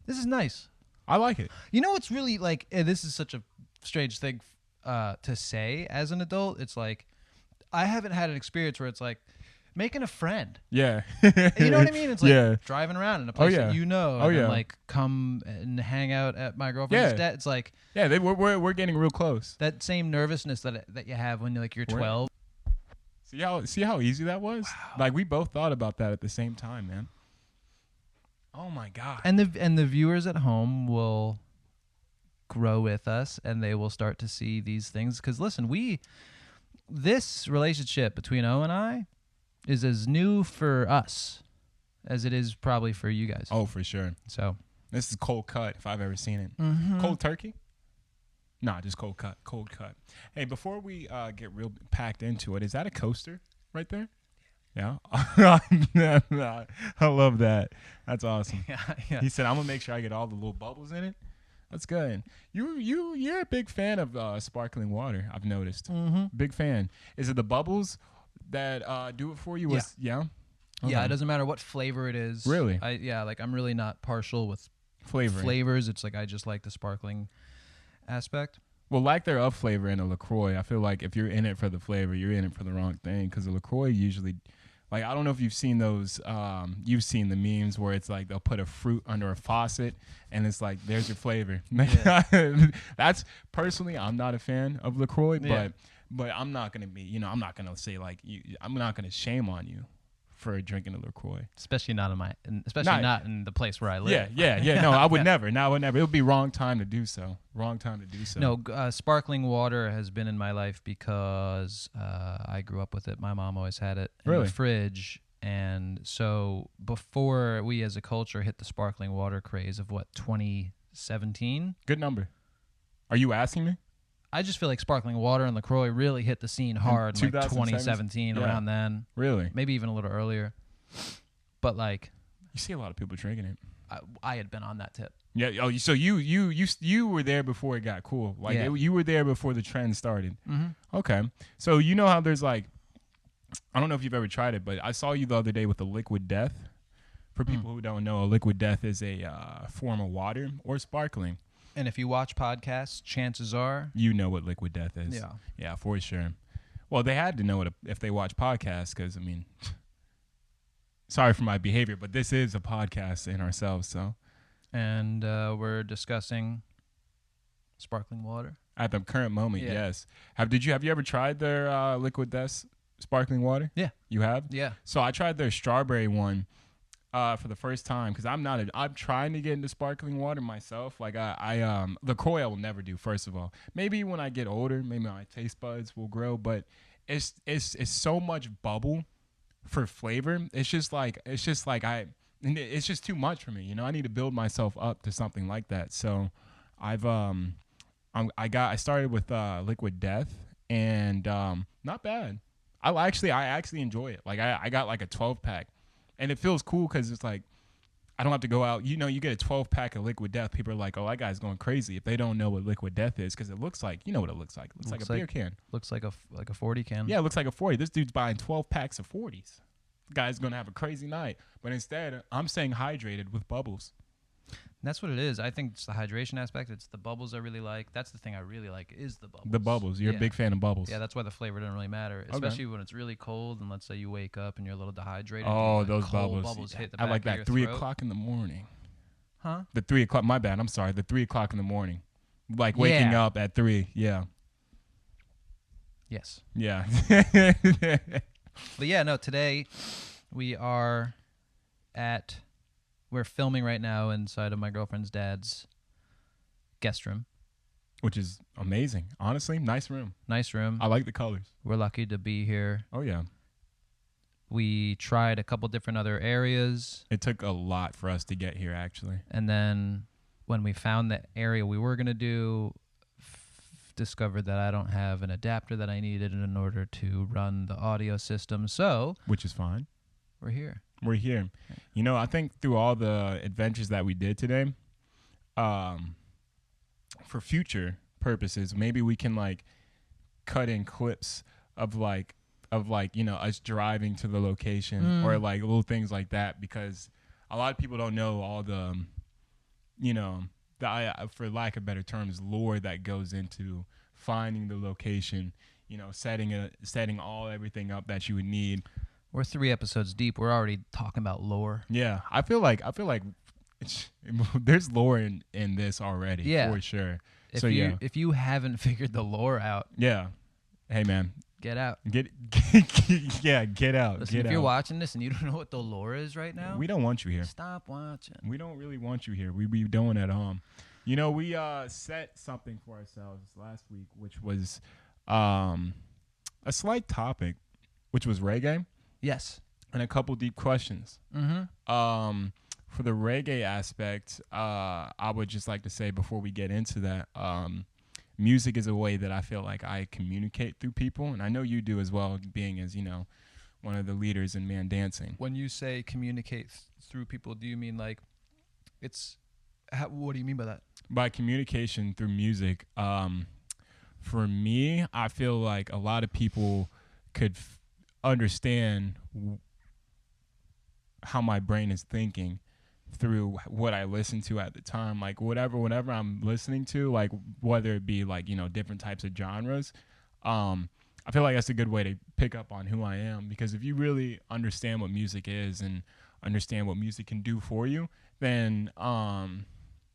This is nice. I like it. You know what's really like? This is such a strange thing to say as an adult. It's like I haven't had an experience where it's like making a friend. Yeah. You know what I mean? It's like Yeah. driving around in a place that you know, and then like come and hang out at my girlfriend's dad. It's like we're getting real close. that same nervousness that you have when you're 12. See how easy that was? Wow. Like we both thought about that at the same time, man. Oh my God. And the viewers at home will grow with us, and they will start to see these things. Because listen, this relationship between O and I is as new for us as it is probably for you guys. Oh, for sure. So this is cold cut if I've ever seen it. Mm-hmm. Cold turkey? Nah, just cold cut. Cold cut. Hey, before we get real packed into it, is that a coaster right there? Yeah. I love that. That's awesome. Yeah. He said, I'm gonna make sure I get all the little bubbles in it. That's good. You're a big fan of sparkling water, I've noticed. Mm-hmm. Big fan. Is it the bubbles that do it for you? Yeah. Okay. Yeah, it doesn't matter what flavor it is. Really? I'm really not partial with flavors. It's like I just like the sparkling aspect. Well, lack thereof flavor in a LaCroix, I feel like if you're in it for the flavor, you're in it for the wrong thing. Because the LaCroix usually, like, I don't know if you've seen those, you've seen the memes where it's like they'll put a fruit under a faucet and it's like, there's your flavor. Yeah. That's, personally, I'm not a fan of LaCroix, but I'm not going to be, I'm not going to say like, I'm not going to shame on you for drinking a LaCroix. Especially not in the place where I live. Yeah. No, I would never. No, I would never. It would be wrong time to do so. No, sparkling water has been in my life because I grew up with it. My mom always had it in the fridge. And so before we as a culture hit the sparkling water craze of 2017? Good number. Are you asking me? I just feel like sparkling water and LaCroix really hit the scene hard in like 2017, around then. Really? Maybe even a little earlier. But like, you see a lot of people drinking it. I had been on that tip. Yeah. Oh, so you were there before it got cool. Like you were there before the trend started. Mm-hmm. Okay. So you know how there's like, I don't know if you've ever tried it, but I saw you the other day with a Liquid Death. For people who don't know, a Liquid Death is a form of water or sparkling. And if you watch podcasts, chances are you know what Liquid Death is. Yeah, for sure. Well, they had to know it if they watch podcasts, because I mean, sorry for my behavior, but this is a podcast in ourselves. So, and we're discussing sparkling water at the current moment. Yes. Have you ever tried their Liquid Death sparkling water? Yeah, you have. Yeah. So I tried their strawberry one. For the first time, because I'm trying to get into sparkling water myself. Like LaCroix I will never do. First of all, maybe when I get older, maybe my taste buds will grow. But it's so much bubble for flavor. It's just too much for me. I need to build myself up to something like that. So I started with Liquid Death, and not bad. I actually enjoy it. Like I got like a 12-pack. And it feels cool because it's like I don't have to go out. You get a 12-pack of Liquid Death. People are like, oh, that guy's going crazy if they don't know what Liquid Death is, because it looks like, you know what it looks like. It looks like a beer can. Looks like a 40 can. Yeah, it looks like a 40. This dude's buying 12 packs of 40s. The guy's going to have a crazy night. But instead, I'm staying hydrated with bubbles. And that's what it is. I think it's the hydration aspect. It's the bubbles I really like. That's the thing I really like is the bubbles. The bubbles. You're a big fan of bubbles. Yeah, that's why the flavor doesn't really matter, especially when it's really cold and let's say you wake up and you're a little dehydrated. Oh, those bubbles hit the back I like of that your 3 throat. o'clock in the morning. Huh? The 3 o'clock. My bad. I'm sorry. The 3 o'clock in the morning. Like waking up at 3. Yeah. Yes. Yeah. But yeah, no, today we're filming right now inside of my girlfriend's dad's guest room. Which is amazing. Honestly, nice room. Nice room. I like the colors. We're lucky to be here. Oh, yeah. We tried a couple different other areas. It took a lot for us to get here, actually. And then when we found the area we were going to do, discovered that I don't have an adapter that I needed in order to run the audio system. So, which is fine. We're here. We're here. I think through all the adventures that we did today, for future purposes, maybe we can like cut in clips of us driving to the location or like little things like that, because a lot of people don't know all the you know, for lack of better terms, lore that goes into finding the location, you know, setting everything up that you would need. We're 3 episodes deep. We're already talking about lore. Yeah, I feel like there's lore in this already, Yeah. for sure. If you haven't figured the lore out, Yeah. Hey man, get out. get out. Listen, if you're watching this and you don't know what the lore is right now, We don't want you here. stop watching. We don't really want you here. We be doing at home. You know, we set something for ourselves last week, which was a slight topic, which was reggae, Yes. and a couple deep questions. Mm-hmm. For the reggae aspect, I would just like to say before we get into that, music is a way that I feel like I communicate through people, and I know you do as well, being as, you know, one of the leaders in man dancing. When you say communicate through people, do you mean like what do you mean by that? By communication through music, for me, I feel like a lot of people could understand how my brain is thinking through what I listen to at the time. Like whatever I'm listening to, like whether it be like, you know, different types of genres, I feel like that's a good way to pick up on who I am, because if you really understand what music is and understand what music can do for you, then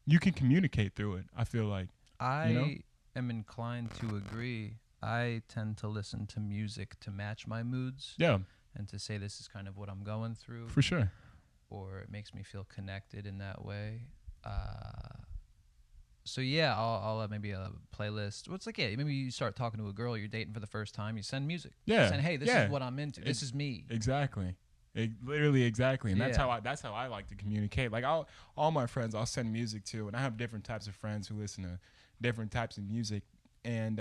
you can communicate through it. I feel like I am inclined to agree. I tend to listen to music to match my moods. Yeah, And to say this is kind of what I'm going through. for sure. Or it makes me feel connected in that way. So yeah, I'll have maybe a playlist. Well, it's like, yeah, maybe you start talking to a girl you're dating for the first time. You send music. Yeah, Saying, hey, this is what I'm into. This is me. Exactly. Literally exactly. And that's Yeah. how I like to communicate. Like all my friends I'll send music to, and I have different types of friends who listen to different types of music, and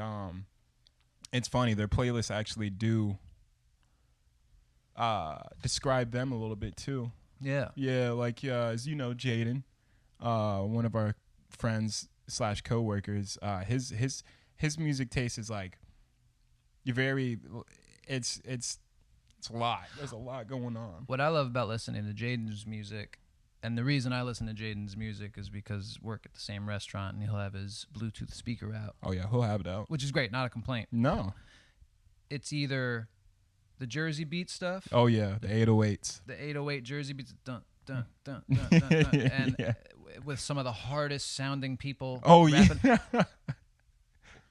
it's funny, their playlists actually do describe them a little bit too. Yeah. Yeah, like as you know, Jaden, one of our friends / coworkers, his music taste is like it's a lot. There's a lot going on. What I love about listening to Jaden's music, and the reason I listen to Jaden's music is because work at the same restaurant and he'll have his Bluetooth speaker out. Oh yeah, he'll have it out. Which is great, not a complaint. No. It's either the Jersey beat stuff. Oh yeah, the 808s. The 808 Jersey beats, dun dun dun dun dun, dun and Yeah. with some of the hardest sounding people. Oh rapping, yeah.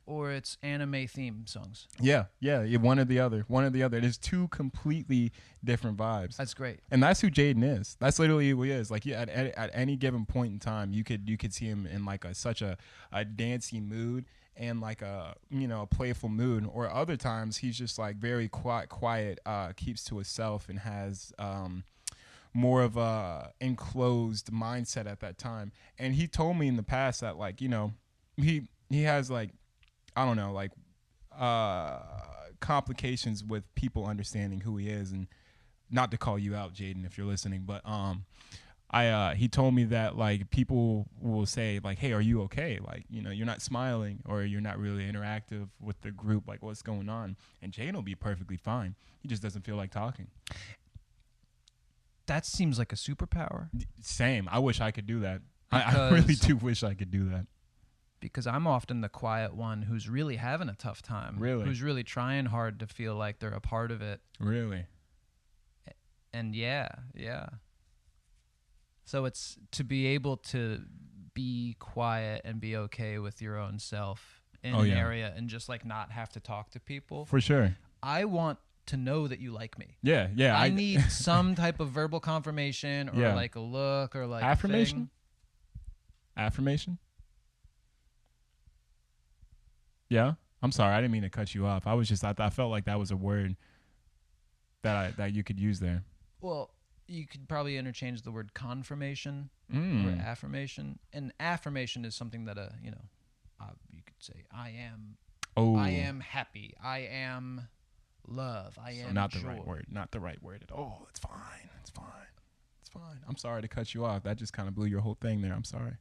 or it's anime theme songs. yeah, one or the other. There's two completely different vibes. That's great. And that's who Jaden is. That's literally who he is. Like at any given point in time, you could see him in like such a dancey mood and like a playful mood. Or other times he's just like very quiet, keeps to himself and has more of a enclosed mindset at that time. And he told me in the past that like, you know, he has like, I don't know, like complications with people understanding who he is. And not to call you out, Jaden, if you're listening, but he told me that like people will say like, hey, are you okay? Like, you know, you're not smiling or you're not really interactive with the group. Like, what's going on? And Jaden will be perfectly fine. He just doesn't feel like talking. That seems like a superpower. Same. I wish I could do that. I really do wish I could do that. Because I'm often the quiet one who's really having a tough time. Really? Who's really trying hard to feel like they're a part of it. Really? And yeah. So it's to be able to be quiet and be okay with your own self in an area and just like not have to talk to people. For sure. I want to know that you like me. Yeah. I need some type of verbal confirmation or like a look or like affirmation. A thing. Affirmation. Yeah. I'm sorry. I didn't mean to cut you off. I felt like that was a word that you could use there. Well, you could probably interchange the word confirmation or affirmation. And affirmation is something that you could say I am happy. I am love. I am not joy. the right word. Not the right word at all. It's fine. I'm sorry to cut you off. That just kind of blew your whole thing there. I'm sorry.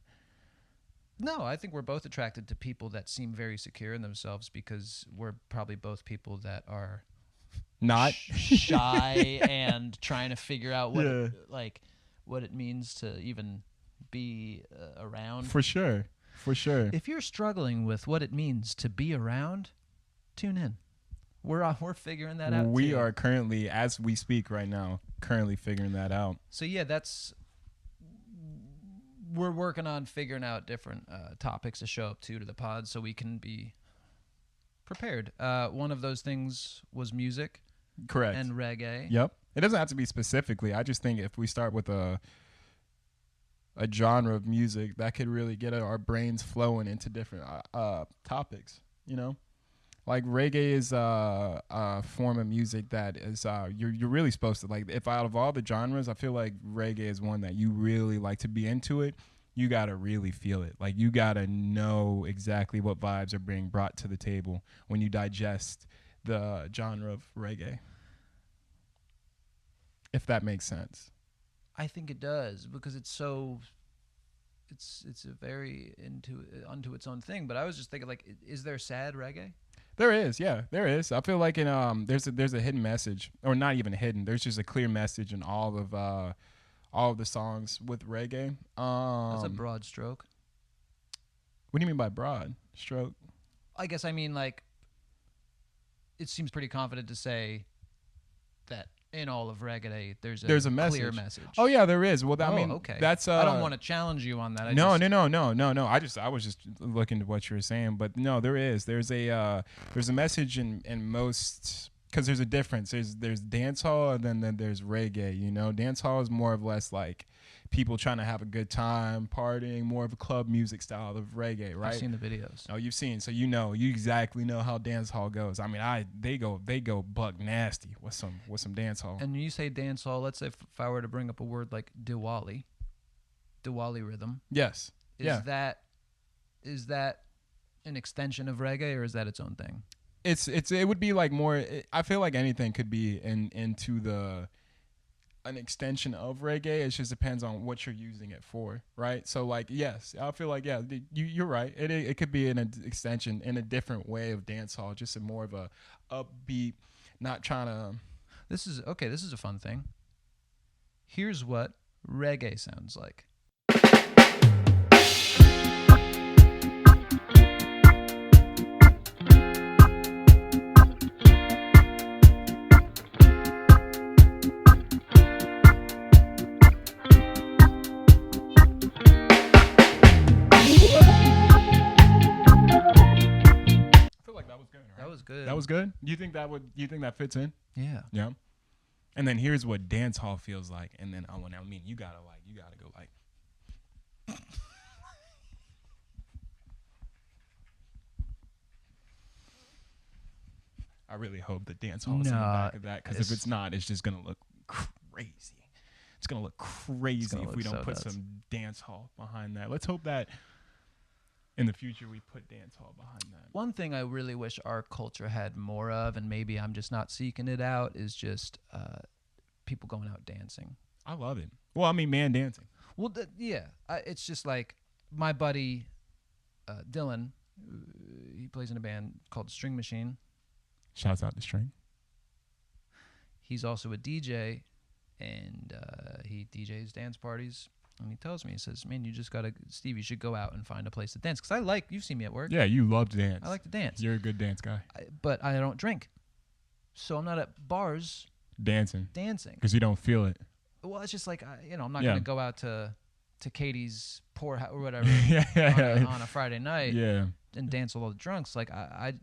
No, I think we're both attracted to people that seem very secure in themselves because we're probably both people that are not shy and trying to figure out what it means to even be around. For sure. If you're struggling with what it means to be around, tune in. We're figuring that out. We too. are currently, as we speak right now, figuring that out. So yeah, we're working on figuring out different topics to show up to the pod so we can be prepared. One of those things was music. Correct. And reggae. Yep. It doesn't have to be specifically. I just think if we start with a genre of music, that could really get our brains flowing into different topics, you know? Like reggae is a form of music that is you're really supposed to like. If out of all the genres, I feel like reggae is one that you really like to be into it. You gotta really feel it. Like you gotta know exactly what vibes are being brought to the table when you digest the genre of reggae. If that makes sense. I think it does because it's a very unto its own thing. But I was just thinking, like, is there sad reggae? There is, yeah, there is. I feel like in there's a hidden message, or not even hidden. There's just a clear message in all of the songs with reggae. That's a broad stroke. What do you mean by broad stroke? I guess I mean like it seems pretty confident to say that in all of reggae there's a clear message. Oh yeah, there is. Well, I mean, okay. That's I don't want to challenge you on that. No. I was just looking to what you were saying, but no, there is. There's a message in most, because there's a difference. There's dancehall and then there's reggae. You know, dancehall is more or less like people trying to have a good time, partying, more of a club music style of reggae, right? I've seen the videos. Oh, you've seen, so you exactly know how dancehall goes. I mean, they go buck nasty with some dancehall. And when you say dancehall, let's say if I were to bring up a word like Diwali rhythm. Yes. Is that an extension of reggae or is that its own thing? It would be like more. I feel like anything could be into an extension of reggae. It just depends on what you're using it for, right? So like, yes, I feel like, yeah, you're right. It could be an extension in a different way of dancehall, just a more of a upbeat, not trying to. This is a fun thing. Here's what reggae sounds like. That was good. Do you think that fits in? Yeah. Yeah. And then here's what dance hall feels like. And then you gotta go like. I really hope the dance hall is in the back of that, because if it's not, it's just gonna look crazy. It's gonna look crazy if we don't put some dance hall behind that. Let's hope that in the future we put dance hall behind that. One thing I really wish our culture had more of, and maybe I'm just not seeking it out, is just people going out dancing. I love it. Well, I mean, man dancing. Well, it's just like my buddy Dylan. He plays in a band called String Machine. Shouts out to String. He's also a DJ, and he DJs dance parties. And he tells me, he says, man, Steve, you should go out and find a place to dance. Because you've seen me at work. Yeah, you love to dance. I like to dance. You're a good dance guy. But I don't drink. So I'm not at bars dancing. Because you don't feel it. Well, it's just like, I'm not going to go out to Katie's poor or whatever on a Friday night and dance with all the drunks. Like, I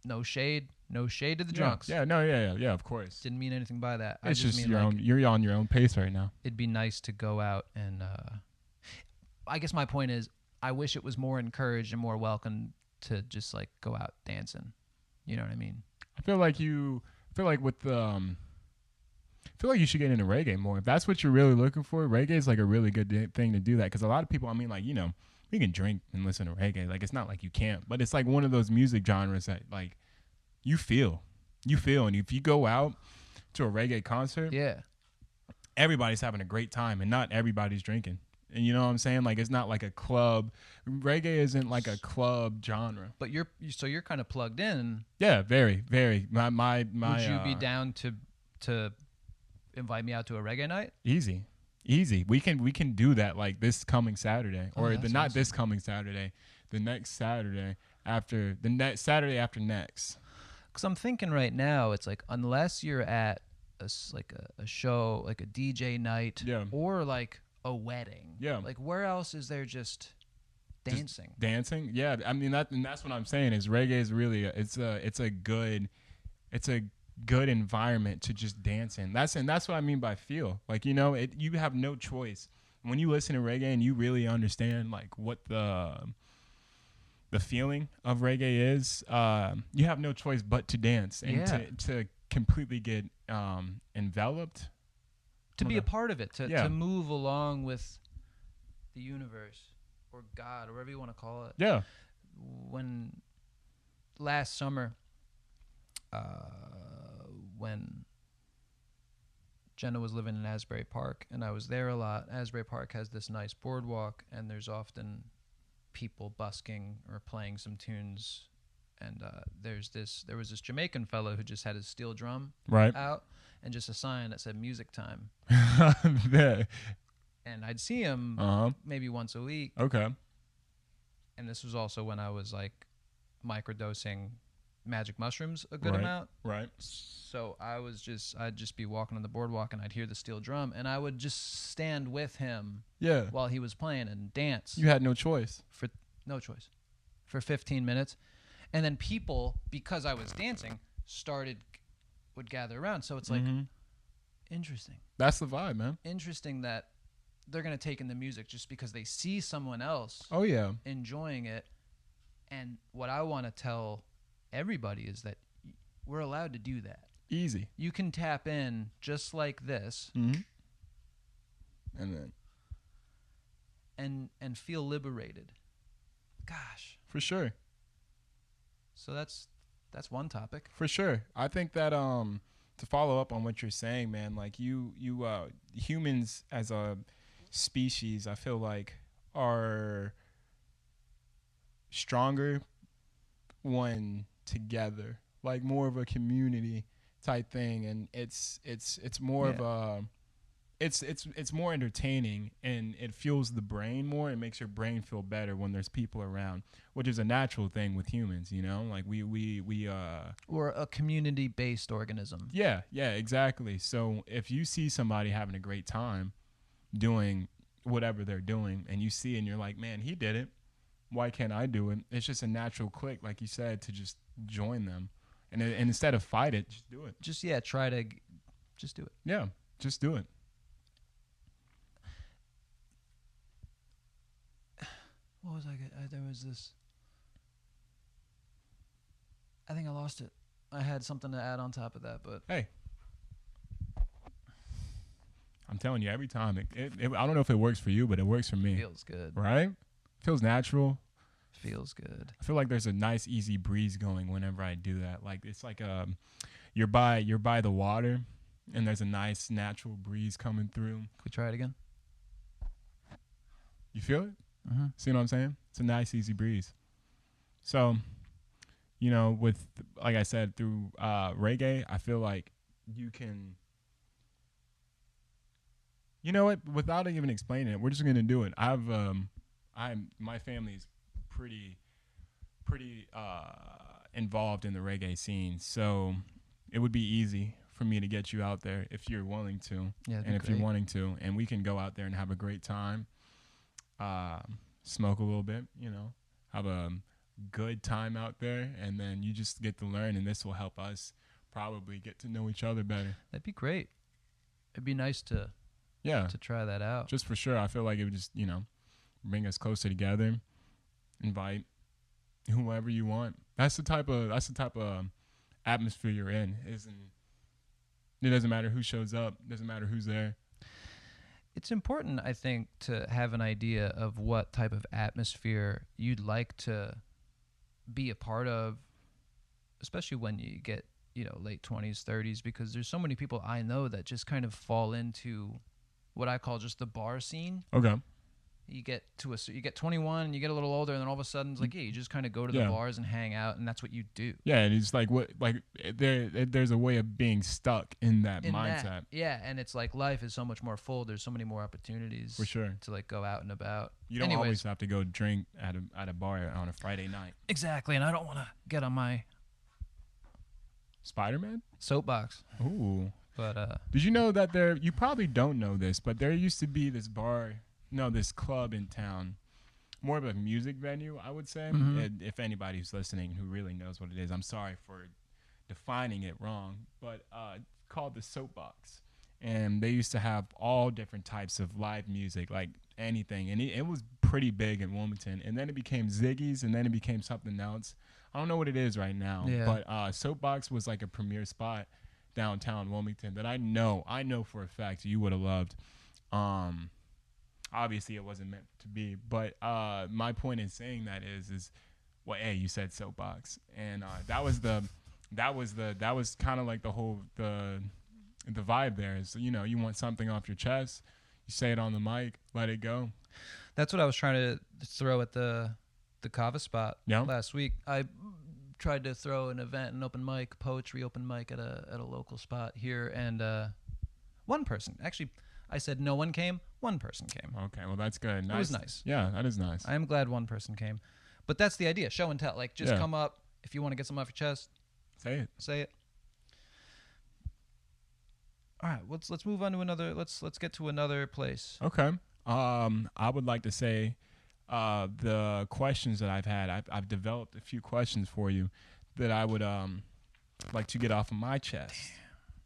no shade to the drunks. Yeah, of course. Didn't mean anything by that. It's just you're on your own pace right now. It'd be nice to go out and I guess my point is I wish it was more encouraged and more welcome to just like go out dancing. You know what I mean? I feel like you should get into reggae more. If that's what you're really looking for, reggae is like a really good thing to do that, because a lot of people, I mean, like, you can drink and listen to reggae. Like, it's not like you can't, but it's like one of those music genres that like you feel, and if you go out to a reggae concert, everybody's having a great time, and not everybody's drinking. And you know what I'm saying? Like, it's not like a club. Reggae isn't like a club genre. But you're kind of plugged in. Yeah, very, very. My. Would you be down to invite me out to a reggae night? Easy. Easy. We can do that like this coming Saturday, Oh, or that's not awesome. this coming Saturday, the next Saturday after the next Saturday after next. Because I'm thinking right now, it's like unless you're at like a show, like a DJ night, Yeah. or like a wedding, Yeah. like where else is there just dancing? Dancing, yeah. I mean and that's what I'm saying is reggae is really it's a good environment to just dance in. That's what I mean by feel. Like, you know, you have no choice when you listen to reggae and you really understand like what the feeling of reggae is. You have no choice but to dance and Yeah. to completely get enveloped. To be a part of it, Yeah. to move along with the universe or God or whatever you want to call it. Yeah. When last summer, when Jenna was living in Asbury Park and I was there a lot, Asbury Park has this nice boardwalk and there's often people busking or playing some tunes. And there was this Jamaican fellow who just had his steel drum Right. out and just a sign that said music time. Yeah. And I'd see him maybe once a week. Okay. And this was also when I was like microdosing magic mushrooms a good Right. amount. Right. So I'd just be walking on the boardwalk and I'd hear the steel drum and I would just stand with him Yeah. while he was playing and dance. You had no choice. For no choice. For 15 minutes. And then people, because I was dancing, would gather around. So it's like, interesting. That's the vibe, man. Interesting that they're going to take in the music just because they see someone else Oh yeah. enjoying it. And what I want to tell everybody is that we're allowed to do that. Easy. You can tap in just like this And then and feel liberated. Gosh. for sure. So that's one topic. For sure. I think that to follow up on what you're saying, man, like you humans as a species, I feel like are stronger when together, like more of a community type thing, and it's more of a it's more entertaining and it fuels the brain more. It makes your brain feel better when there's people around, which is a natural thing with humans, you know? Like we We're a community-based organism. yeah, exactly. So if you see somebody having a great time doing whatever they're doing and you see and you're like, "Man, he did it. Why can't I do it?" It's just a natural click, like you said, to just join them. And instead of fight it, just do it. Just just do it. Yeah, just do it. What was there was this. I think I lost it. I had something to add on top of that, but Hey, I'm telling you, every time I don't know if it works for you, but it works for me. feels good. Right? Feels natural. Feels good. I feel like there's a nice easy breeze going whenever I do that. Like it's like you're by the water and there's a nice natural breeze coming through. Can we try it again? You feel it? Mm-hmm. See what I'm saying? It's a nice easy breeze. So, you know, with like I said, through reggae, I feel like you can. You know what? Without even explaining it, we're just gonna do it. My family's pretty involved in the reggae scene, so it would be easy for me to get you out there if you're willing to, Yeah, and if you're wanting to, and we can go out there and have a great time, smoke a little bit, you know, have a good time out there, and then you just get to learn, and this will help us probably get to know each other better. That'd be great. It'd be nice to try that out. Just for sure. I feel like it would just, you know, bring us closer together. Invite whoever you want. That's the type of atmosphere you're in. It doesn't matter who shows up. It doesn't matter who's there. It's important, I think, to have an idea of what type of atmosphere you'd like to be a part of, especially when you get, you know, late 20s, 30s, because there's so many people I know that just kind of fall into what I call just the bar scene. Okay. you get you get 21 and you get a little older, and then all of a sudden it's like, yeah, you just kind of go to the Yeah. bars and hang out, and that's what you do. Yeah, and it's like there's a way of being stuck in that mindset. Yeah, and it's like life is so much more full. There's so many more opportunities For sure. to like go out and about. You don't always have to go drink at a bar on a Friday night. Exactly, and I don't want to get on my Spider-Man? soapbox, Ooh. but Did you know that you probably don't know this, but there used to be this this club in town, more of a music venue, I would say. Mhm. And if anybody who's listening who really knows what it is, I'm sorry for defining it wrong, but called the Soapbox. And they used to have all different types of live music, like anything. And it was pretty big in Wilmington. And then it became Ziggy's, and then it became something else. I don't know what it is right now, Yeah. but Soapbox was like a premier spot downtown Wilmington that I know for a fact you would have loved. Obviously it wasn't meant to be, but my point in saying that is well, hey, you said Soapbox, and that was kind of like the whole the vibe there is, you want something off your chest, you say it on the mic, let it go. that's what I was trying to throw at the Kava spot Yeah. last week. I tried to throw an open mic, poetry open mic at a local spot here, and one person actually. I said no one came. One person came. Okay, well that's good. It was nice. Yeah, that is nice. I am glad one person came, but that's the idea. Show and tell. Like just Yeah. come up if you want to get something off your chest. Say it. Say it. All right, let's move on to another. Let's get to another place. Okay. I would like to say the questions that I've had. I've developed a few questions for you that I would like to get off of my chest,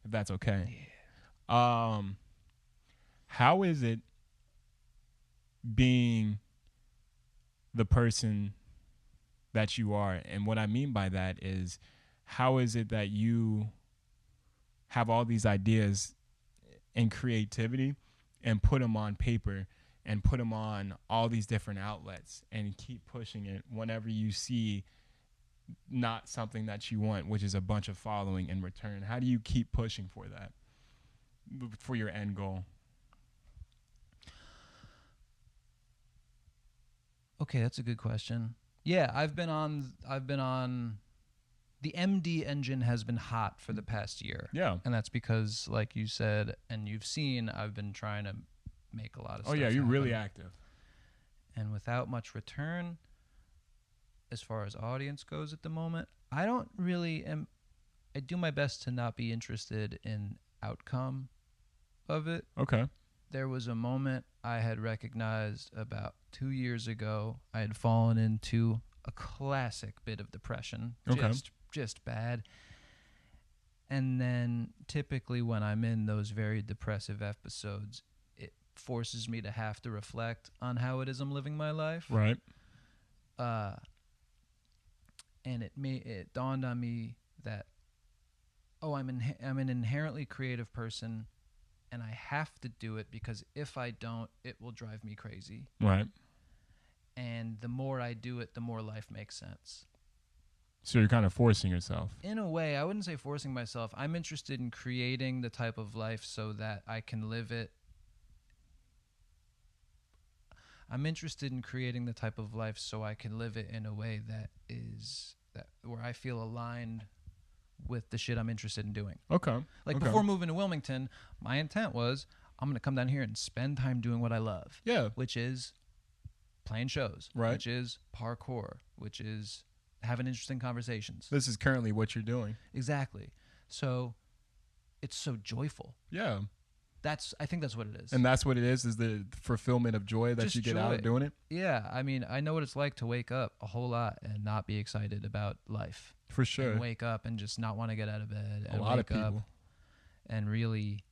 if that's okay. Yeah. How is it being the person that you are? And what I mean by that is, how is it that you have all these ideas and creativity and put them on paper and put them on all these different outlets and keep pushing it whenever you see not something that you want, which is a bunch of following in return? How do you keep pushing for that, for your end goal? Okay, that's a good question. Yeah, I've been on the MD engine has been hot for the past year. Yeah. And that's because, like you said, and you've seen, I've been trying to make a lot of stuff. Oh yeah, you're really happen. active. And without much return, as far as audience goes at the moment, I don't really I do my best to not be interested in outcome of it. Okay. There was a moment I had recognized about 2 years ago. I had fallen into a classic bit of depression. Okay. Just bad. And then typically when I'm in those very depressive episodes, it forces me to have to reflect on how it is I'm living my life. Right. And it dawned on me that, I'm an inherently creative person, and I have to do it because if I don't, it will drive me crazy. Right. And the more I do it, the more life makes sense. So you're kind of forcing yourself. In a way, I wouldn't say forcing myself. I'm interested in creating the type of life so that I can live it. I'm interested in creating the type of life so I can live it in a way that where I feel aligned with the shit I'm interested in doing. Okay. Like Okay. before moving to Wilmington, my intent was I'm going to come down here and spend time doing what I love. Yeah. Which is playing shows. Right. Which is parkour. Which is having interesting conversations. This is currently what you're doing. Exactly. So it's so joyful. Yeah. I think that's what it is. And that's what it is the fulfillment of joy that Just you get out of joy. doing it? Yeah. I mean, I know what it's like to wake up a whole lot and not be excited about life. For sure. And wake up and just not want to get out of bed. A And lot of wake up people. and really,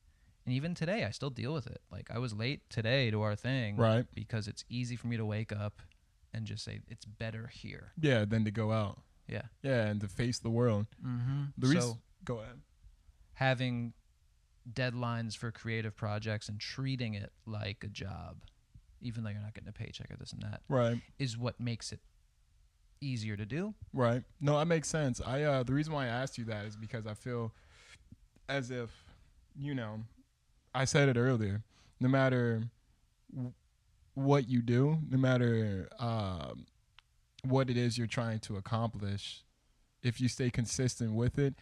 and even today, I still deal with it. Like I was late today to our thing. Right. Because it's easy for me to wake up and just say, it's better here. Yeah, than to go out. Yeah. Yeah, and to face the world. Mm-hmm. So Go ahead. having deadlines for creative projects and treating it like a job, even though you're not getting a paycheck or this and that, Right. is what makes it easier to do. Right. No, that makes sense. The reason why I asked you that is because I feel as if, I said it earlier, no matter what you do, no matter what it is you're trying to accomplish, if you stay consistent with it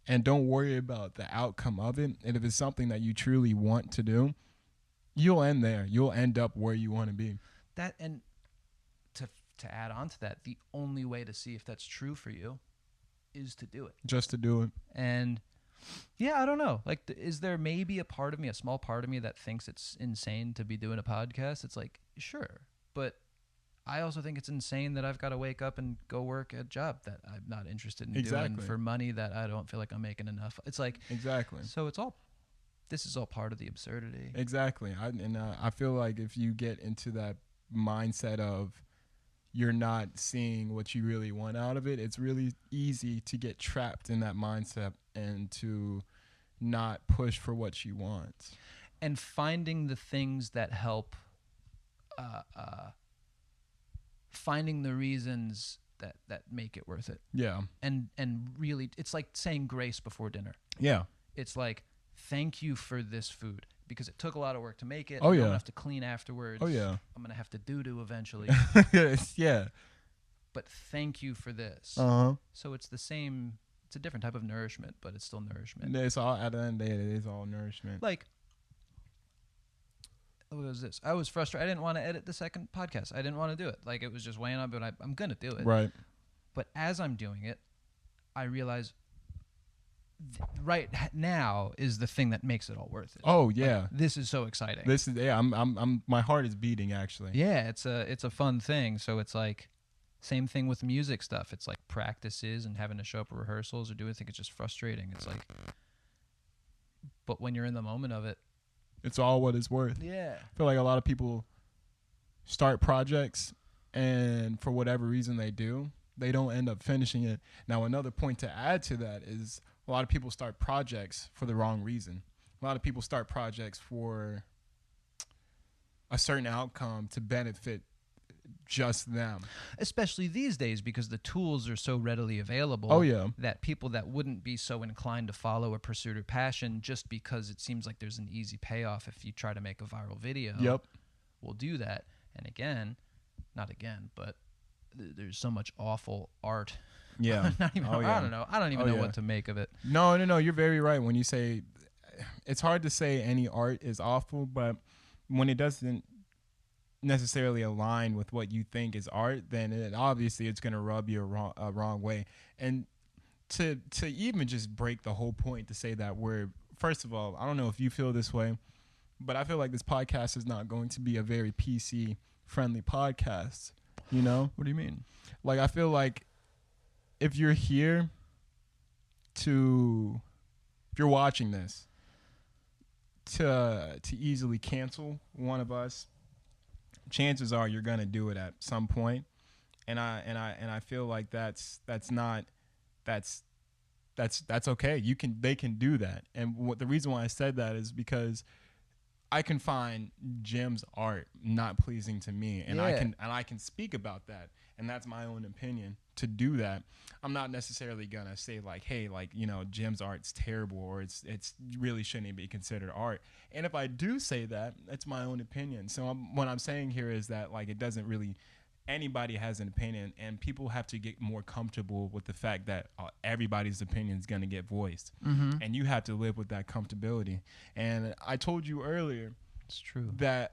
and don't worry about the outcome of it, and if it's something that you truly want to do, you'll end there. You'll end up where you want to be. That, and to add on to that, the only way to see if that's true for you is to do it. Just to do it. And yeah, I don't know. Like, is there maybe a part of me, a small part of me, that thinks it's insane to be doing a podcast? It's like, sure, but I also think it's insane that I've got to wake up and go work a job that I'm not interested in doing for money that I don't feel like I'm making enough. It's like, exactly. So this is all part of the absurdity. Exactly. I feel like if you get into that mindset of you're not seeing what you really want out of it, it's really easy to get trapped in that mindset and to not push for what you want. And finding the things that help, finding the reasons that make it worth it. Yeah. And really, it's like saying grace before dinner. Yeah. It's like, thank you for this food, because it took a lot of work to make it. Oh, I'm yeah. going to have to clean afterwards. Oh, yeah. I'm going to have to doo-doo eventually. Yeah. But thank you for this. Uh-huh. So it's the same, it's a different type of nourishment, but it's still nourishment. It's all, at the end of the day, it is all nourishment. Like, what was this? I was frustrated. I didn't want to edit the second podcast. I didn't want to do it. Like, it was just weighing on, but I'm going to do it. Right. But as I'm doing it, I realize right now is the thing that makes it all worth it. Oh, yeah. Like, this is so exciting. This is, yeah, I'm my heart is beating, actually. Yeah, it's a fun thing. So it's like, same thing with music stuff. It's like practices and having to show up at rehearsals or do anything. It's just frustrating. It's like, but when you're in the moment of it, it's all what it's worth. yeah. I feel like a lot of people start projects, and for whatever reason they do, they don't end up finishing it. Now, another point to add to that is a lot of people start projects for the wrong reason. A lot of people start projects for a certain outcome to benefit just them. Especially these days, because the tools are so readily available. Oh, yeah. That people that wouldn't be so inclined to follow a pursuit or passion just because it seems like there's an easy payoff if you try to make a viral video. Yep. Will do that. And again, not again, but there's so much awful art. Yeah. Not even, Oh, yeah. I don't know. I don't even know what to make of it. No. You're very right when you say it's hard to say any art is awful, but when it doesn't necessarily align with what you think is art, then it's going to rub you a wrong way. And to even just break the whole point to say that first of all, I don't know if you feel this way, but I feel like this podcast is not going to be a very PC friendly podcast. You know? What do you mean? Like, I feel like if you're if you're watching this to easily cancel one of us, chances are you're gonna do it at some point, and I feel like that's okay. They can do that, and the reason why I said that is because I can find Jim's art not pleasing to me, and I can speak about that, and that's my own opinion. To do that, I'm not necessarily gonna say like, hey, like, you know, Jim's art's terrible, or it's really shouldn't be considered art. And if I do say that, it's my own opinion. So what I'm saying here is that, like, it doesn't really, anybody has an opinion, and people have to get more comfortable with the fact that everybody's opinion is gonna get voiced, and you have to live with that comfortability. And I told you earlier, it's true, that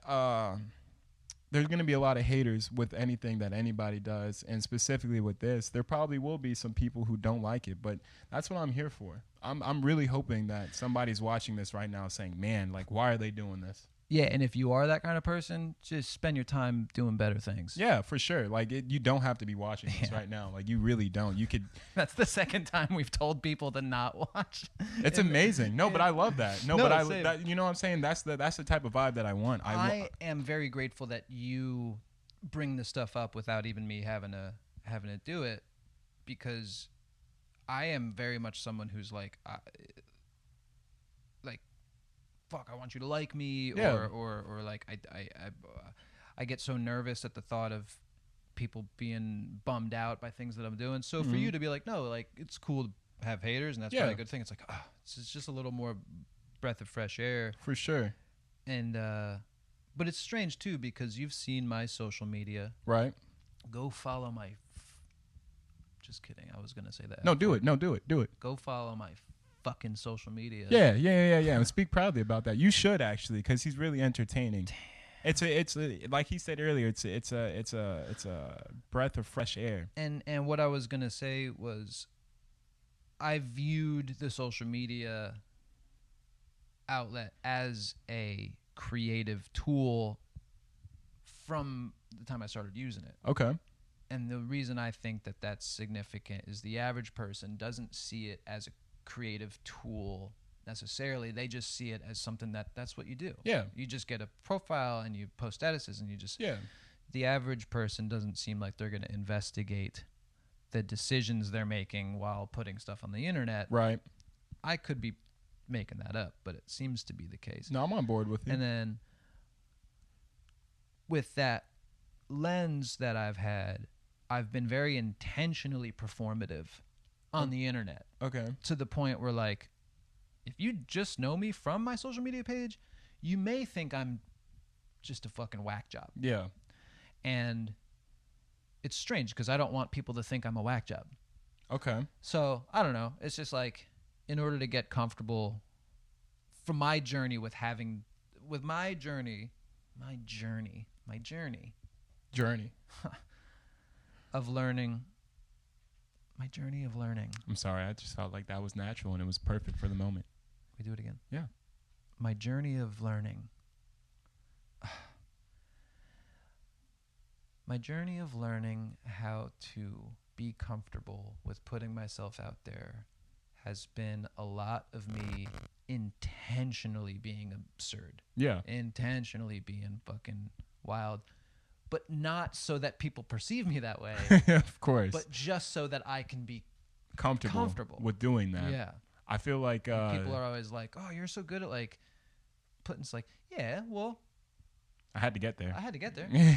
there's going to be a lot of haters with anything that anybody does, and specifically with this, there probably will be some people who don't like it, but that's what I'm here for. I'm really hoping that somebody's watching this right now saying, man, like, why are they doing this? Yeah, and if you are that kind of person, just spend your time doing better things. Yeah, for sure. Like, you don't have to be watching this right now. Like, you really don't. You could. That's the second time we've told people to not watch. It's amazing. No, but I love that. No, but same. you know what I'm saying? That's the type of vibe that I want. I am very grateful that you bring this stuff up without even me having to do it, because I am very much someone who's like, fuck, I want you to like me, or like I get so nervous at the thought of people being bummed out by things that I'm doing. So for you to be like, no, like, it's cool to have haters, and that's probably a good thing. It's like, this is just a little more breath of fresh air. For sure. And But it's strange too because you've seen my social media. Right. Go follow my. Just kidding. I was gonna say that. No, do it. No, do it. Do it. Go follow my fucking social media. Yeah. And speak proudly about that. You should actually, because he's really entertaining. Damn. It's a like he said earlier. It's a breath of fresh air. And what I was gonna say was, I viewed the social media outlet as a creative tool from the time I started using it. Okay. And the reason I think that that's significant is the average person doesn't see it as a creative tool necessarily. They just see it as something that's what you do. Yeah. You just get a profile and you post statuses and you just. Yeah. The average person doesn't seem like they're going to investigate the decisions they're making while putting stuff on the internet. Right. I could be making that up, but it seems to be the case. No, I'm on board with you. And then with that lens that I've had, I've been very intentionally performative on the internet. Okay. To the point where, like, if you just know me from my social media page, you may think I'm just a fucking whack job. Yeah. And it's strange because I don't want people to think I'm a whack job. Okay. So, I don't know. It's just like, in order to get comfortable from my journey with my journey of learning. My journey of learning. I'm sorry. I just felt like that was natural and it was perfect for the moment. We do it again? Yeah. My journey of learning. My journey of learning how to be comfortable with putting myself out there has been a lot of me intentionally being absurd. Yeah. Intentionally being fucking wild. But not so that people perceive me that way. Of course. But just so that I can be comfortable with doing that. Yeah. I feel like people are always like, "Oh, you're so good at like putting." It's like, yeah, well, I had to get there.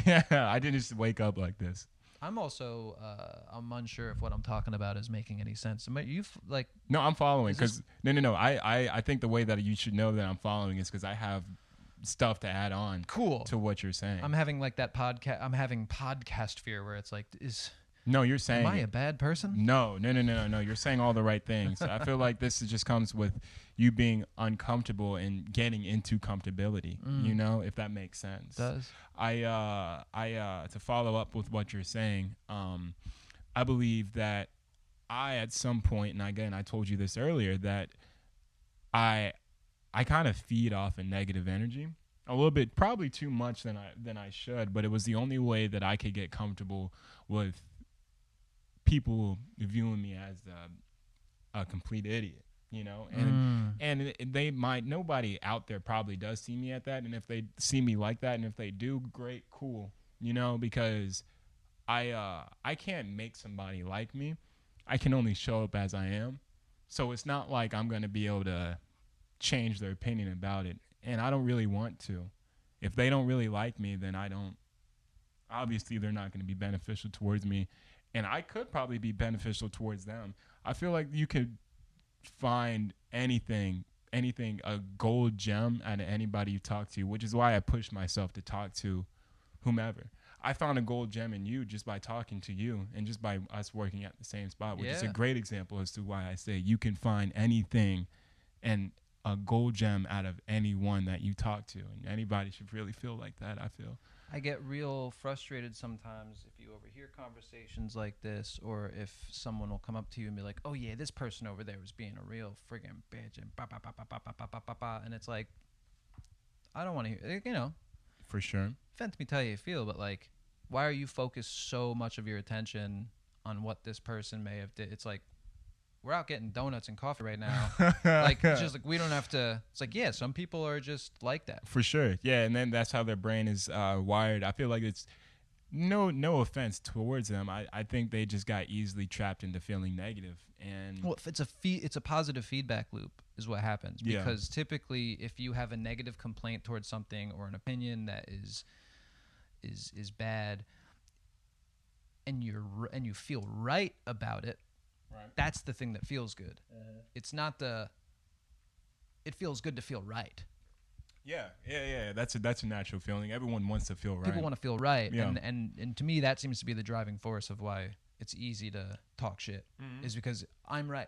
Yeah, I didn't just wake up like this. I'm also I'm unsure if what I'm talking about is making any sense. No, I'm following because no. I think the way that you should know that I'm following is because I have stuff to add on. Cool. To what you're saying. I'm having like that podcast. I'm having podcast fear where it's like, No, you're saying. Am I a bad person? No. You're saying all the right things. I feel like this just comes with you being uncomfortable and getting into comfortability. You know, if that makes sense. It does. I to follow up with what you're saying, I believe that I at some point, and again I told you this earlier, that I kind of feed off a negative energy a little bit, probably too much than I should, but it was the only way that I could get comfortable with people viewing me as a complete idiot, you know, and they might, nobody out there probably does see me at that. And if they see me like that, and if they do, great, cool, you know, because I can't make somebody like me. I can only show up as I am. So it's not like I'm going to be able to change their opinion about it. And I don't really want to. If they don't really like me, then obviously they're not going to be beneficial towards me. And I could probably be beneficial towards them. I feel like you could find anything, a gold gem out of anybody you talk to, which is why I push myself to talk to whomever. I found a gold gem in you just by talking to you and just by us working at the same spot, which is a great example as to why I say you can find anything and a gold gem out of anyone that you talk to. And anybody should really feel like that, I feel. I get real frustrated sometimes if you overhear conversations like this, or if someone will come up to you and be like, "Oh yeah, this person over there was being a real friggin' bitch," and ba ba ba ba ba ba ba ba ba ba, and it's like, I don't want to hear, you know. For sure. Offend me tell you feel, but like, why are you focused so much of your attention on what this person may have did? It's like, we're out getting donuts and coffee right now. Like, it's just like, we don't have to. It's like, yeah, some people are just like that. For sure. Yeah, and then that's how their brain is wired. I feel like it's no offense towards them. I think they just got easily trapped into feeling negative. And well, if it's a positive feedback loop is what happens. Because typically, if you have a negative complaint towards something or an opinion that is bad, and you feel right about it. Right. That's the thing that feels good. It's not it feels good to feel right. Yeah. That's a natural feeling. Everyone wants to feel right. People want to feel right, Yeah. and to me that seems to be the driving force of why it's easy to talk shit, is because I'm right.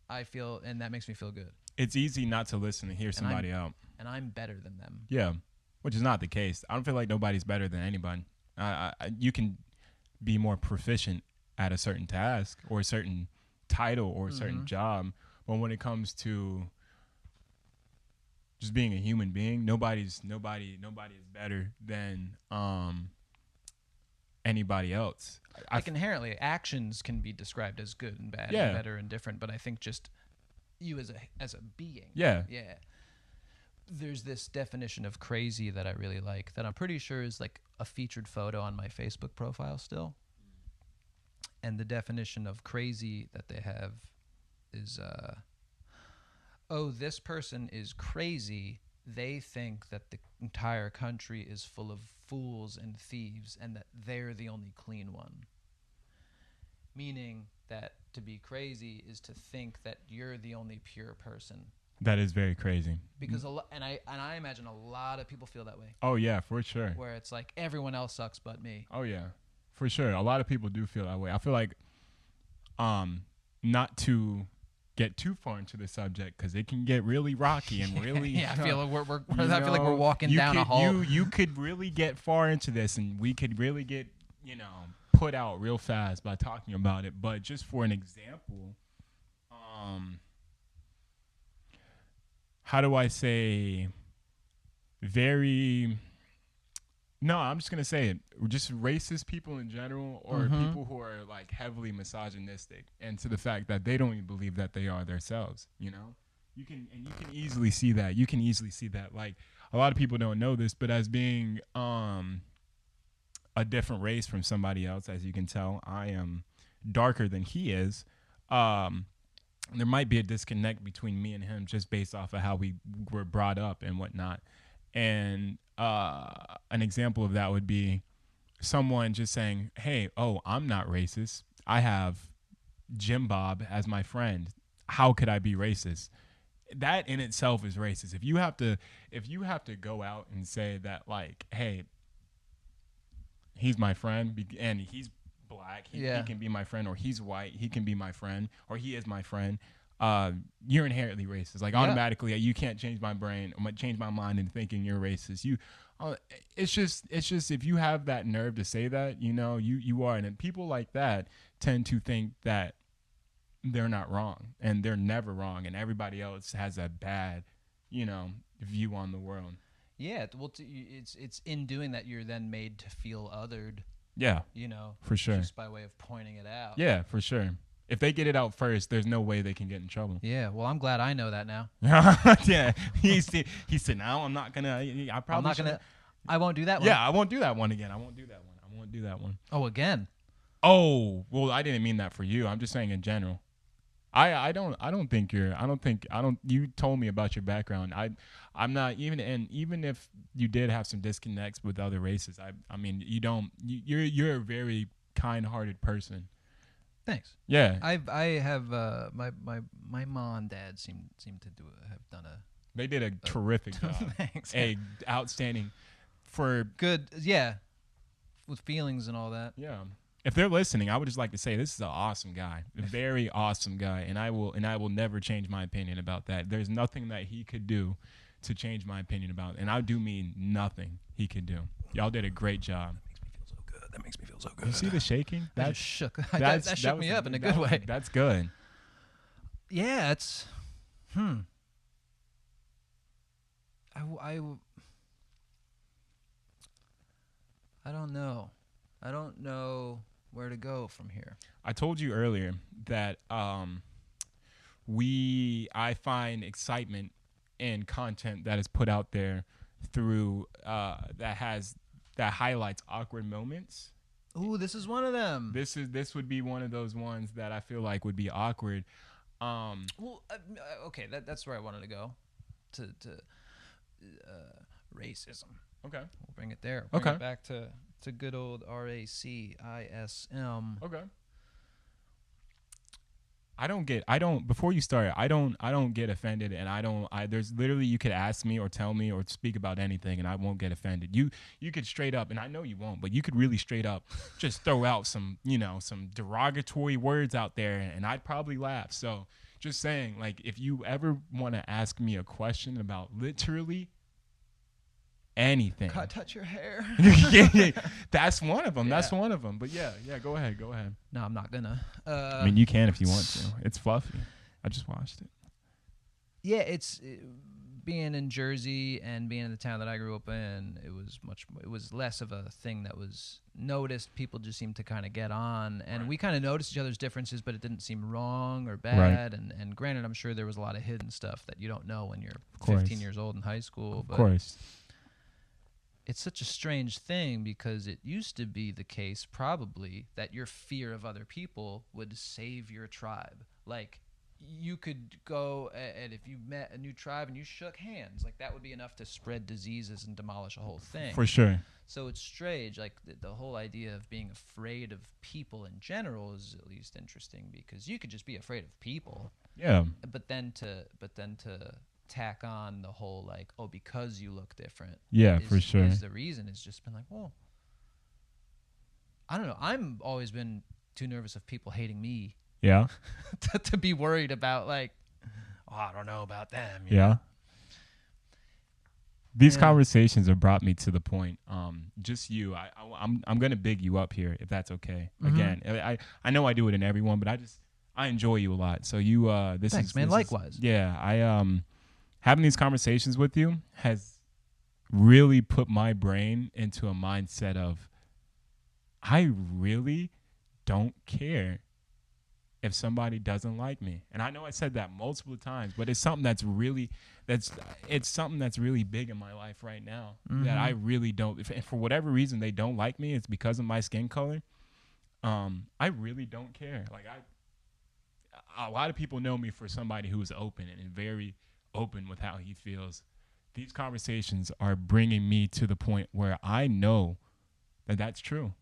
I feel, and that makes me feel good, It's easy not to listen and hear somebody out. and I'm better than them. Yeah, which is not the case. I don't feel like nobody's better than anybody. You can be more proficient at a certain task or a certain title or a certain job, but when it comes to just being a human being, nobody is better than anybody else. Like inherently, actions can be described as good and bad, Yeah. and better and different. But I think just you as a being, Yeah. There's this definition of crazy that I really like, that I'm pretty sure is like a featured photo on my Facebook profile still. And the definition of crazy that they have is, oh, this person is crazy. They think that the entire country is full of fools and thieves and that they're the only clean one. Meaning that to be crazy is to think that you're the only pure person. That is very crazy. Because I imagine a lot of people feel that way. Oh yeah, for sure. Where it's like everyone else sucks but me. Oh yeah, for sure. A lot of people do feel that way. I feel like, not to get too far into the subject because it can get really rocky and really. Yeah, I feel like I feel like we're walking down a hole. You could really get far into this, and we could really get put out real fast by talking about it. But just for an example, how do I say? No, I'm just gonna say it. Just racist people in general, or people who are like heavily misogynistic, and to the fact that they don't even believe that they are themselves. You can easily see that. You can easily see that. Like a lot of people don't know this, but as being a different race from somebody else, as you can tell, I am darker than he is. There might be a disconnect between me and him just based off of how we were brought up and whatnot. And an example of that would be someone just saying, hey, I'm not racist. I have Jim Bob as my friend. How could I be racist? That in itself is racist. If you have to go out and say that, like, hey, he's my friend and he's black, he can be my friend, or he's white, he can be my friend, or he is my friend, you're inherently racist. Like automatically, you can't change my brain or change my mind into thinking you're racist. It's just if you have that nerve to say that, you are. And people like that tend to think that they're not wrong, and they're never wrong, and everybody else has a bad, view on the world. Yeah, well, it's in doing that you're then made to feel othered. Yeah, for sure. Just by way of pointing it out. Yeah, for sure. If they get it out first, there's no way they can get in trouble. Yeah, well, I'm glad I know that now. Yeah, he said, "Now I'm not gonna. I won't do that one." Yeah, I won't do that one again. I won't do that one. Oh, again? Oh, well, I didn't mean that for you. I'm just saying in general. You told me about your background. I'm not even if you did have some disconnects with other races. I mean, you're a very kind-hearted person. Thanks. Yeah. I have my mom and dad seem to have done a. They did a terrific job. Thanks. Outstanding for good. Yeah. With feelings and all that. Yeah. If they're listening, I would just like to say this is an awesome guy, a very awesome guy, and I will never change my opinion about that. There's nothing that he could do to change my opinion about it, and I do mean nothing he could do. Y'all did a great job. That makes me feel so good. You see the shaking? That just shook. That shook me up in a good way. That's good. Yeah, it's. I don't know. I don't know where to go from here. I told you earlier that I find excitement in content that is put out there through that highlights awkward moments. Ooh, this is one of them. This would be one of those ones that I feel like would be awkward. Okay, that's where I wanted to go. To racism. Okay. We'll bring it there. Bring it back to good old RACISM. Okay. before you start, I don't get offended, and there's literally, you could ask me or tell me or speak about anything and I won't get offended. You could straight up, and I know you won't, but you could really straight up just throw out some derogatory words out there and I'd probably laugh. So just saying, like, if you ever want to ask me a question about literally anything. Can I touch your hair? Yeah, that's one of them. Yeah. That's one of them. But yeah, go ahead. No, I'm not gonna. I mean, you can if you want to. It's fluffy. I just watched it. Yeah, it's being in Jersey and being in the town that I grew up in. It was less of a thing that was noticed. People just seemed to kind of get on, and Right. we kind of noticed each other's differences, but it didn't seem wrong or bad. Right. And granted, I'm sure there was a lot of hidden stuff that you don't know when you're course. 15 years old in high school. Of But course. it's such a strange thing because it used to be the case probably that your fear of other people would save your tribe. Like, you could go and if you met a new tribe and you shook hands, like that would be enough to spread diseases and demolish a whole thing. For sure. So it's strange. Like the whole idea of being afraid of people in general is at least interesting because you could just be afraid of people, Yeah. but then to tack on the whole like, oh, because you look different. Yeah, for sure. Is the reason. It's just been like, well, I don't know. I'm always been too nervous of people hating me Yeah. to be worried about like, oh, I don't know about them. you know? Yeah. These Yeah. conversations have brought me to the point. Just you. I'm gonna big you up here if that's okay. Mhm. Again, I know I do it in everyone, but I enjoy you a lot. So you this Thanks, is man. this Likewise. Is, yeah. Having these conversations with you has really put my brain into a mindset of I really don't care if somebody doesn't like me. And I know I said that multiple times, but it's something that's really big in my life right now that I really don't, if for whatever reason they don't like me, it's because of my skin color. I really don't care. Like a lot of people know me for somebody who is open and very open with how he feels. These conversations are bringing me to the point where I know that that's true.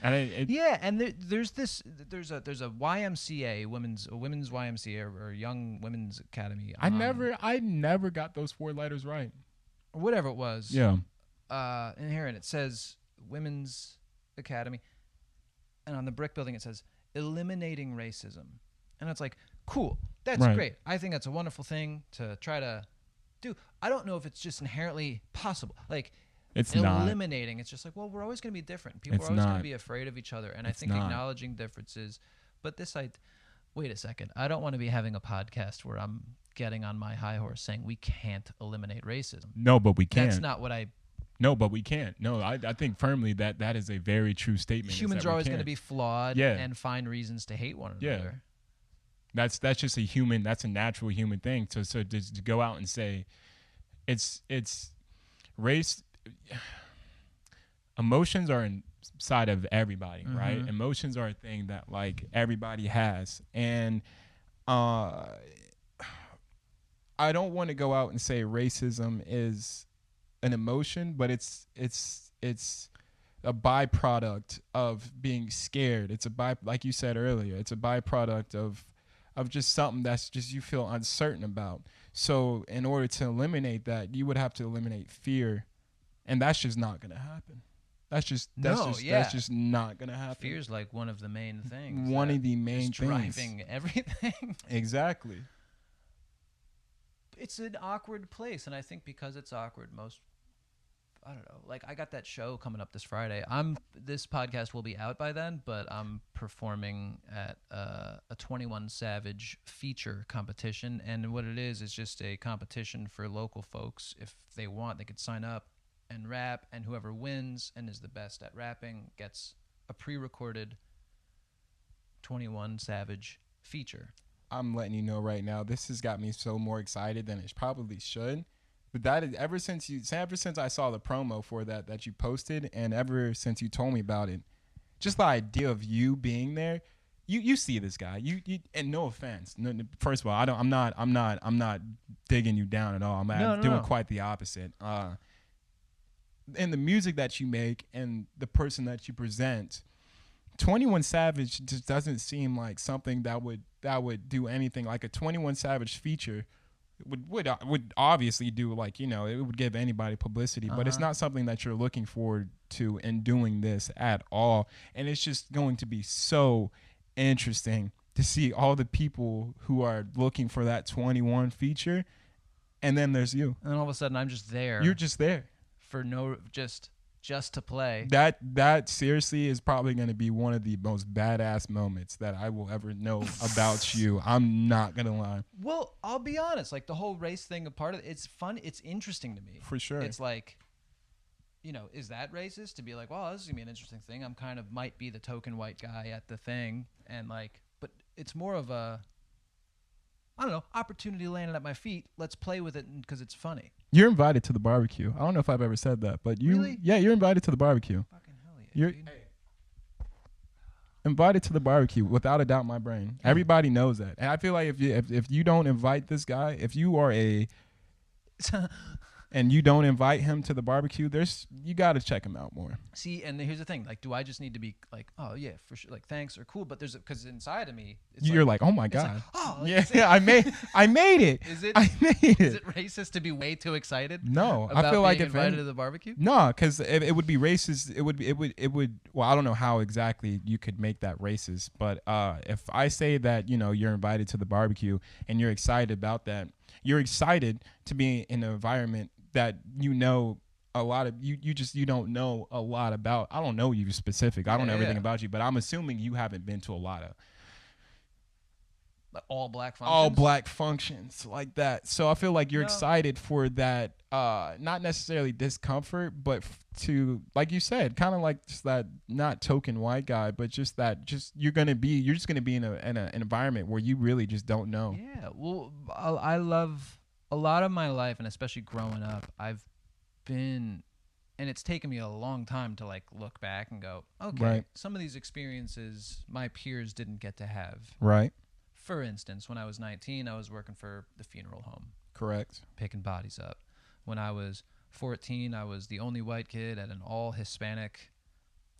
And Yeah, and there's a YMCA, a women's YMCA or Young Women's Academy. I never got those 4 letters right. Or whatever it was. Yeah. In here, and it says Women's Academy, and on the brick building it says eliminating racism, and it's like, cool, that's Right. great. I think that's a wonderful thing to try to do. I don't know if it's just inherently possible. Like, It's not. eliminating, it's just like, well, we're always going to be different. People It's are always going not. to be afraid of each other, and It's I think not. acknowledging differences. But wait a second, I don't want to be having a podcast where I'm getting on my high horse saying we can't eliminate racism. No, but we can't. That's not what I. No, but we can't. No, I think firmly that is a very true statement. is Humans that are we always going to can't. be flawed Yeah. and find reasons to hate one Yeah. another. That's just a human. That's a natural human thing. So to go out and say, it's race. Emotions are inside of everybody, right? Mhm. Emotions are a thing that like everybody has, and I don't want to go out and say racism is an emotion, but it's a byproduct of being scared. It's like you said earlier, it's a byproduct of just something that's just you feel uncertain about. So in order to eliminate that, you would have to eliminate fear, and that's just not going to happen. That's just not going to happen. Fear's like one of the main things. One that of the main is things. driving everything. Exactly. It's an awkward place, and I think because it's awkward, I don't know. Like, I got that show coming up this Friday. This podcast will be out by then, but I'm performing at a 21 Savage feature competition, and what it is just a competition for local folks. If they want, they could sign up and rap, and whoever wins and is the best at rapping gets a pre-recorded 21 Savage feature. I'm letting you know right now, this has got me so more excited than it probably should. But that is ever since I saw the promo for that you posted, and ever since you told me about it, just the idea of you being there, you see this guy, you and no offense, first of all, I'm not digging you down at all. I'm doing quite the opposite. And the music that you make and the person that you present 21 Savage just doesn't seem like something that would do anything. Like a 21 Savage feature would obviously do, like, you know, it would give anybody publicity, but it's not something that you're looking forward to in doing this at all. And it's just going to be so interesting to see all the people who are looking for that 21 feature, and then there's you. And then all of a sudden I'm just there. You're just there for no just to play. That seriously is probably going to be one of the most badass moments that I will ever know about you. I'm not going to lie. Well, I'll be honest. Like, the whole race thing, a part of it, it's fun. It's interesting to me. For sure. It's like, you know, is that racist? To be like, well, this is going to be an interesting thing. I'm kind of might be the token white guy at the thing. And like, but it's more of a, I don't know, opportunity landed at my feet. Let's play with it because it's funny. You're invited to the barbecue. I don't know if I've ever said that, but Really? Yeah, you're invited to the barbecue. Fucking hell yeah. You're Dude. invited to the barbecue, without a doubt in my brain. Everybody knows that. And I feel like if you don't invite this guy, if you are and you don't invite him to the barbecue, you got to check him out more. See, and here's the thing. Like, do I just need to be like, oh, yeah, for sure, like, thanks or cool? But because inside of me, it's You're like, oh, my it's God. like, oh, Yeah, I made it. Is it? I made it. Is it racist to be way too excited? No, about I feel being like if invited to the barbecue. No, because it would be racist. It would. Well, I don't know how exactly you could make that racist, but if I say that, you know, you're invited to the barbecue and you're excited about that, you're excited to be in an environment that you know a lot of you don't know a lot about. I don't know you specific. I don't know everything about you, but I'm assuming you haven't been to a lot of Like all black functions like that. So I feel like you're excited for that, not necessarily discomfort, but to, like you said, kind of like just that, not token white guy, but just that, you're just gonna be in an environment where you really just don't know. Yeah, well, I love a lot of my life, and especially growing up, I've been, and it's taken me a long time to like look back and go, okay, Right. some of these experiences my peers didn't get to have. Right. For instance, when I was 19, I was working for the funeral home, Correct. picking bodies up. When I was 14, I was the only white kid at an all Hispanic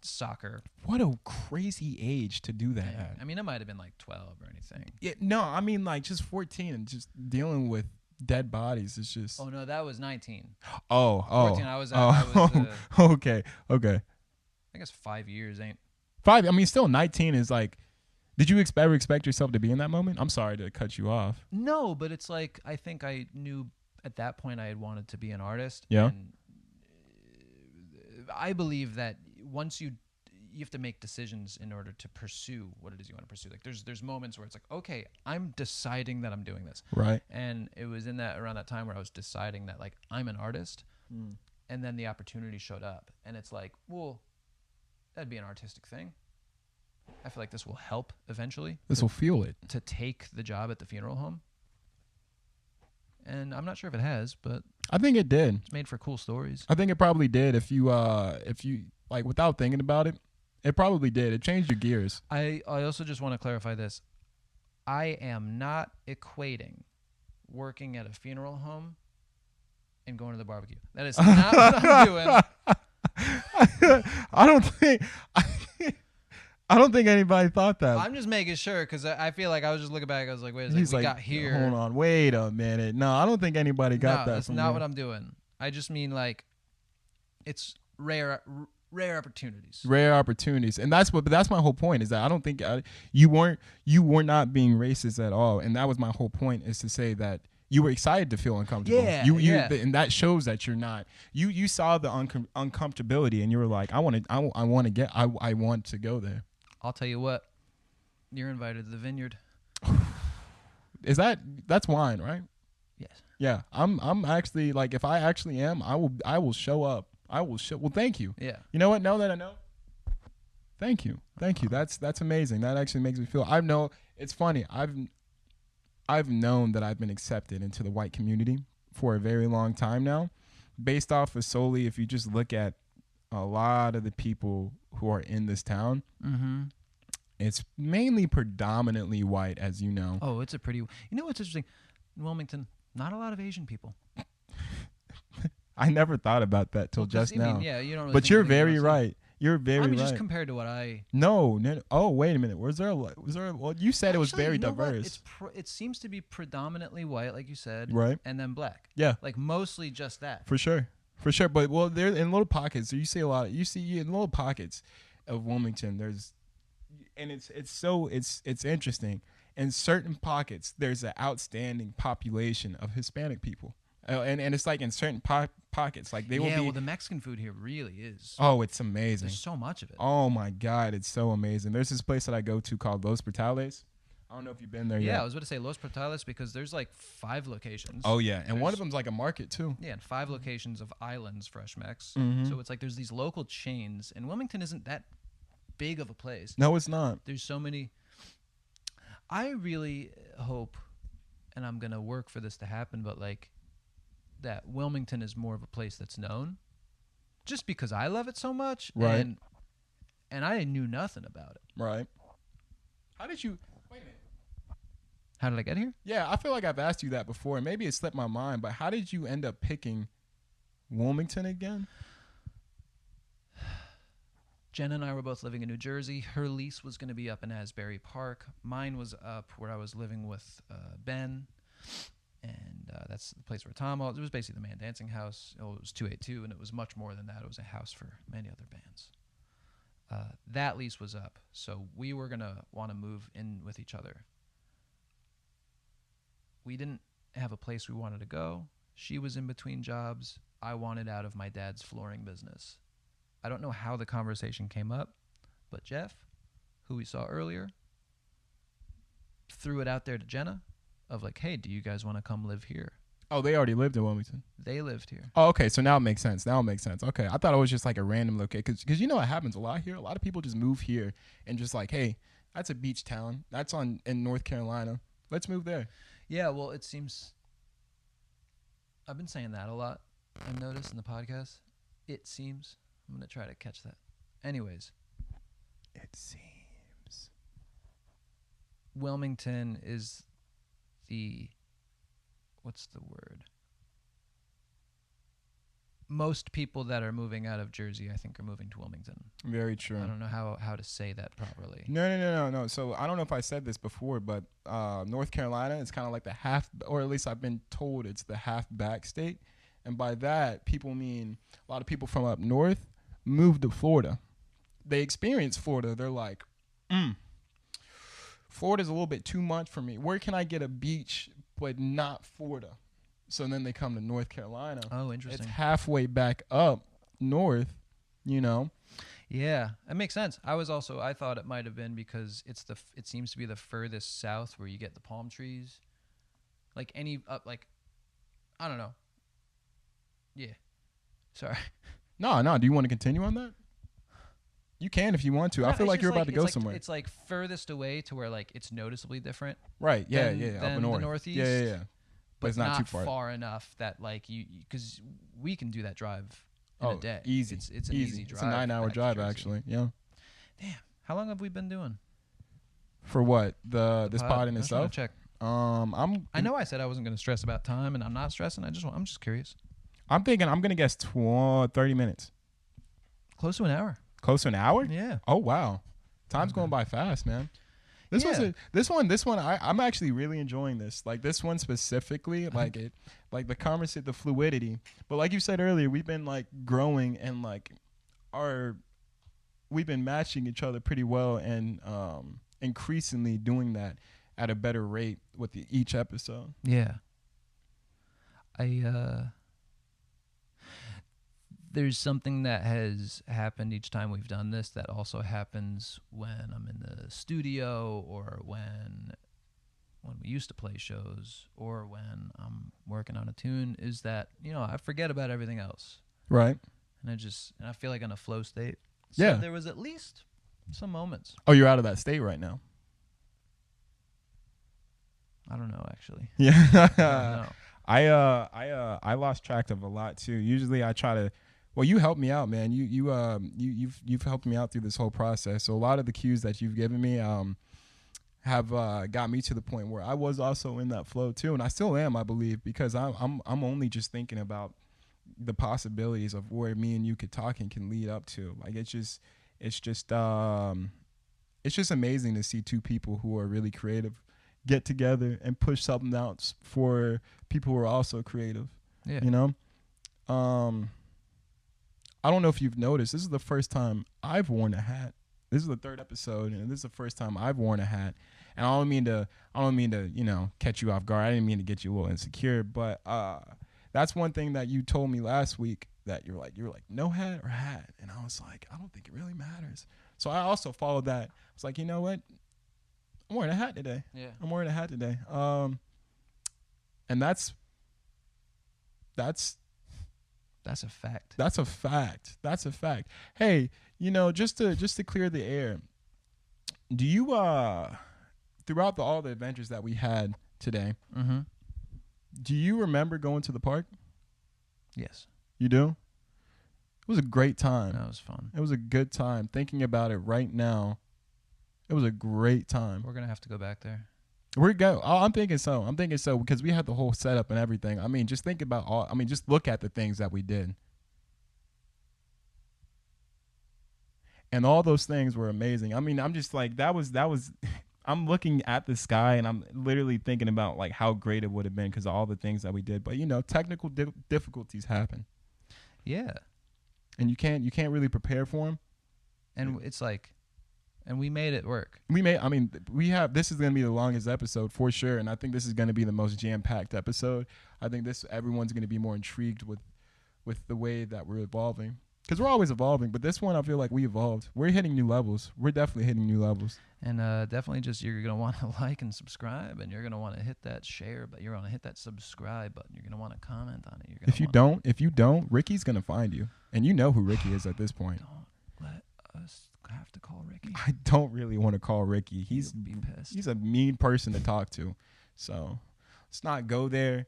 soccer. What a crazy age to do that thing. at. I mean, it might have been like 12 or anything. No, I mean, like, just 14 and just dealing with dead bodies is just. Oh no, that was 19. 14. I was Okay. I guess 5 years ain't. 5. I mean, still 19 is like. Did you ever expect yourself to be in that moment? I'm sorry to cut you off. No, but it's like, I think I knew at that point I had wanted to be an artist. Yeah. And I believe that once you have to make decisions in order to pursue what it is you want to pursue. Like there's moments where it's like, okay, I'm deciding that I'm doing this. Right. And it was around that time where I was deciding that like I'm an artist. And then the opportunity showed up, and it's like, well, that'd be an artistic thing. I feel like this will help eventually. This will fuel it. To take the job at the funeral home. And I'm not sure if it has, but I think it did. It's made for cool stories. I think it probably did. If you like, without thinking about it, it probably did. It changed your gears. I also just want to clarify this. I am not equating working at a funeral home and going to the barbecue. That is not what I'm doing. I don't think anybody thought that. I'm just making sure, because I feel like I was just looking back. I was like, wait a second, He's we like, got here. Hold on, wait a minute. No, I don't think anybody got that. That's from not you. what I'm doing. I just mean like, it's rare opportunities. Rare opportunities, and that's my whole point. Is that I don't think you were not being racist at all, and that was my whole point. Is to say that you were excited to feel uncomfortable. Yeah. And that shows that you're not. You saw the uncomfortability, and you were like, I want to go there. I'll tell you what, you're invited to the vineyard. That's wine, right? Yes. Yeah, I'm actually, like, if I actually am, I will show up. Well, thank you. Yeah. You know what? Now that I know, thank you. That's amazing. That actually makes me feel. It's funny. I've known that I've been accepted into the white community for a very long time now, based off of solely, if you just look at a lot of the people who are in this town, it's mainly predominantly white, as you know. Oh, it's a pretty. You know what's interesting? In Wilmington, not a lot of Asian people. I never thought about that till just now. Yeah, you don't. Really but you're very right. You're very I mean, right. just compared to what I. No. Oh, wait a minute. Was there? Well, you said it was Actually, very you know what? diverse, It seems to be predominantly white, like you said, right? and then black. Yeah, Like mostly just that. for sure, for sure. But well, there in little pockets. So you see a lot. You see in little pockets of Wilmington. There's, and it's interesting. In certain pockets, there's an outstanding population of Hispanic people, and it's like in certain pockets, like they will be. Well, the Mexican food here really is. Oh, it's amazing. There's so much of it. Oh my God, it's so amazing. There's this place that I go to called Los Portales. I don't know if you've been there yet. Yeah, I was about to say Los Portales because there's like 5 locations. Oh yeah, and one of them's like a market too. Yeah, and 5 locations of Islands Fresh Mex. Mhm. So it's like there's these local chains, and Wilmington isn't that big of a place. No, it's not. There's so many. I really hope, and I'm gonna work for this to happen, but like that Wilmington is more of a place that's known, just because I love it so much, Right. And I knew nothing about it. Right. How did you? Wait a minute. How did I get here? Yeah, I feel like I've asked you that before, and maybe it slipped my mind. But how did you end up picking Wilmington again? Jen and I were both living in New Jersey. Her lease was going to be up in Asbury Park. Mine was up where I was living with Ben. And that's the place where Tom was. It was basically the Man Dancing House. Oh, it was 282, and it was much more than that. It was a house for many other bands. That lease was up, so we were going to want to move in with each other. We didn't have a place we wanted to go. She was in between jobs. I wanted out of my dad's flooring business. I don't know how the conversation came up, but Jeff, who we saw earlier, threw it out there to Jenna of like, hey, do you guys want to come live here? Oh, they already lived in Wilmington. They lived here. Oh, okay. So now it makes sense. Okay. I thought it was just like a random location. Because you know what happens a lot here? A lot of people just move here and just like, hey, that's a beach town. That's in North Carolina. Let's move there. Yeah, well, it seems... I've been saying that a lot, I've noticed in the podcast. It seems... I'm going to try to catch that. Anyways. It seems. Wilmington is the... What's the word? Most people that are moving out of Jersey, I think, are moving to Wilmington. Very true. I don't know how to say that properly. No. So I don't know if I said this before, but North Carolina is kind of like the half, or at least I've been told it's the half-back state. And by that, people mean a lot of people from up north move to Florida. They experience Florida. They're like, Florida's a little bit too much for me. Where can I get a beach but not Florida? So then they come to North Carolina. Oh, interesting. It's halfway back up north, you know. Yeah, that makes sense. I thought it might have been because it seems to be the furthest south where you get the palm trees. Like I don't know. Yeah. Sorry. No. Do you want to continue on that? You can if you want to. No, I feel it's like you're just about to go somewhere. It's like furthest away to where like it's noticeably different. Right. Yeah. than Up the north. Northeast. Yeah. But it's not too far. Enough that like because we can do that drive in a day. Easy. It's an easy drive. It's a 9-hour back to drive Jersey. actually. Yeah. Damn. How long have we been doing? For what? This pod in I just wanna itself? check. I know I said I wasn't going to stress about time, and I'm not stressing. I'm just curious. I'm thinking I'm gonna guess 30 minutes. Close to an hour. Close to an hour? Yeah. Oh wow. Time's going by fast, man. This one I'm actually really enjoying this. Like this one specifically, like the conversation, the fluidity. But like you said earlier, we've been like growing and like we've been matching each other pretty well and increasingly doing that at a better rate with each episode. Yeah. There's something that has happened each time we've done this that also happens when I'm in the studio or when we used to play shows or when I'm working on a tune is that, I forget about everything else. Right. And I feel like in a flow state. So yeah. There was at least some moments. Oh, you're out of that state right now. I don't know, actually. Yeah. I don't know. I lost track of a lot too. Usually I try to. Well, you helped me out, man. You've helped me out through this whole process. So a lot of the cues that you've given me have got me to the point where I was also in that flow too, and I still am, I believe, because I'm only just thinking about the possibilities of where me and you could talk and can lead up to. Like it's just amazing to see two people who are really creative get together and push something out for people who are also creative. Yeah. You know? I don't know if you've noticed, this is the first time I've worn a hat. This is the third episode, and this is the first time I've worn a hat. And I don't mean to, you know, catch you off guard. I didn't mean to get you a little insecure, but that's one thing that you told me last week, that you were like, no hat or hat? And I was like, I don't think it really matters. So I also followed that. I was like, you know what? I'm wearing a hat today. Yeah. I'm wearing a hat today. And that's a fact. That's a fact. That's a fact. Hey, you know, just to clear the air, do you throughout all the adventures that we had today, Mm-hmm. do you remember going to the park? Yes. You do? It was a great time. That was fun. It was a good time. Thinking about it right now, it was a great time. We're gonna have to go back there. We're go. I'm thinking so. Because we had the whole setup and everything. I mean, just think about just look at the things that we did. And all those things were amazing. I mean, I'm just like, that was I'm looking at the sky and I'm literally thinking about like how great it would have been because of all the things that we did. But you know, technical difficulties happen. Yeah. And you can't really prepare for them. And it's like, and we made it work. This is going to be the longest episode for sure. And I think this is going to be the most jam-packed episode. I think everyone's going to be more intrigued with the way that we're evolving. Because we're always evolving. But this one, I feel like we evolved. We're hitting new levels. We're definitely hitting new levels. And definitely just, you're going to want to like and subscribe. And you're going to want to hit that share, but you're going to hit that subscribe button. You're going to want to comment on it. If you don't, Ricky's going to find you. And you know who Ricky is at this point. Don't let us have to call Ricky. I don't really want to call Ricky. He'll be pissed. He's a mean person to talk to. So let's not go there.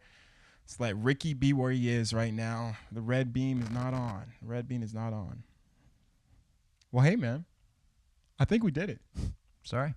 Let's let Ricky be where he is right now. The red beam is not on. The red beam is not on. Well, hey, man. I think we did it. Sorry.